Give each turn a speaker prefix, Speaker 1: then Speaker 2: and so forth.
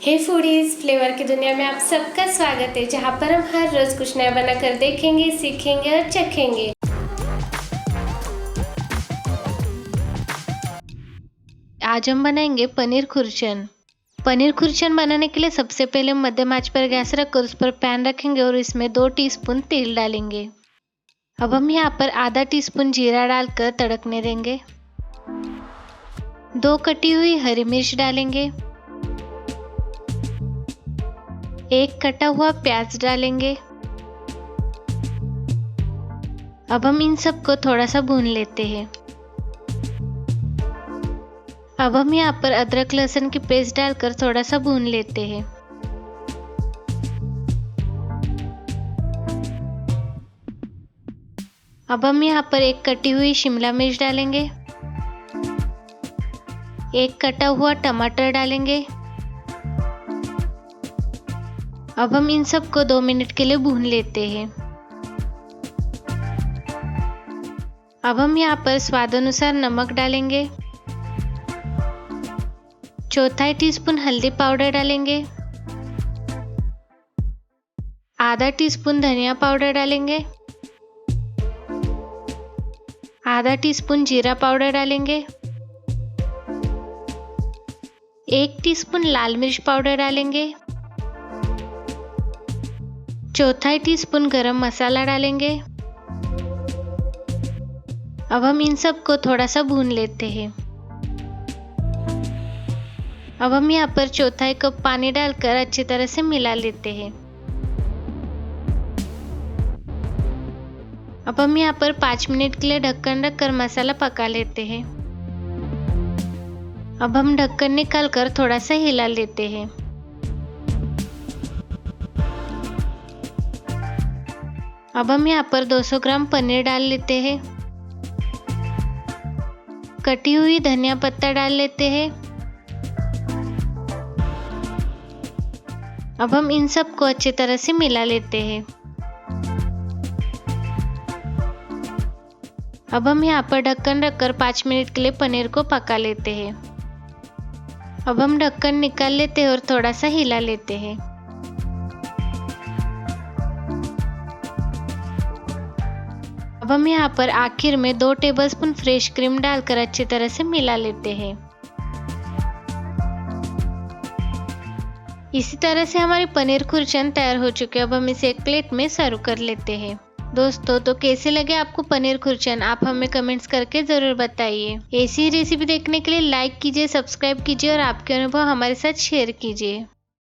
Speaker 1: हे foodies, flavour की दुनिया में आप सबका स्वागत है, जहाँ पर हम हर रोज कुछ नया बनाकर देखेंगे, सीखेंगे और चखेंगे। आज हम बनाएंगे पनीर खुरचन। पनीर खुरचन बनाने के लिए सबसे पहले मध्यम आंच पर गैस रखकर उस पर पैन रखेंगे और इसमें 2 टीस्पून तेल डालेंगे। अब हम यहाँ पर आधा टीस्पून जीरा डालकर तड़कने देंगे। 2 कटी हुई हरी मिर्च डालेंगे। 1 कटा हुआ प्याज डालेंगे। अब हम इन सबको थोड़ा सा भून लेते हैं। अब हम यहाँ पर अदरक लहसुन की पेस्ट डालकर थोड़ा सा भून लेते हैं। अब हम यहाँ पर 1 कटी हुई शिमला मिर्च डालेंगे। 1 कटा हुआ टमाटर डालेंगे। अब हम इन सबको 2 मिनट के लिए भून लेते हैं। अब हम यहाँ पर स्वाद अनुसार नमक डालेंगे। चौथाई टीस्पून हल्दी पाउडर डालेंगे। आधा टीस्पून धनिया पाउडर डालेंगे। आधा टीस्पून जीरा पाउडर डालेंगे। 1 टीस्पून लाल मिर्च पाउडर डालेंगे। चौथाई टीस्पून गरम मसाला डालेंगे। अब हम इन सबको थोड़ा सा भून लेते हैं। अब हम यहाँ पर चौथाई कप पानी डालकर अच्छी तरह से मिला लेते हैं। अब हम यहाँ पर 5 मिनट के लिए ढक्कन रखकर मसाला पका लेते हैं। अब हम ढक्कन निकालकर थोड़ा सा हिला लेते हैं। अब हम यहाँ पर 200 ग्राम पनीर डाल लेते हैं। कटी हुई धनिया पत्ता डाल लेते हैं। अब हम इन सबको अच्छी तरह से मिला लेते हैं। अब हम यहाँ पर ढक्कन रखकर 5 मिनट के लिए पनीर को पका लेते हैं। अब हम ढक्कन निकाल लेते हैं और थोड़ा सा हिला लेते हैं। अब हम यहाँ पर आखिर में 2 टेबलस्पून फ्रेश क्रीम डालकर अच्छी तरह से मिला लेते हैं। इसी तरह से हमारी पनीर खुरचन तैयार हो चुके हैं। अब हम इसे एक प्लेट में सर्व कर लेते हैं। दोस्तों, तो कैसे लगे आपको पनीर खुरचन, आप हमें कमेंट्स करके ज़रूर बताइए। ऐसी रेसिपी देखने के लिए लाइक कीजिए, सब्सक्राइब कीजिए और आपके अनुभव हमारे साथ शेयर कीजिए।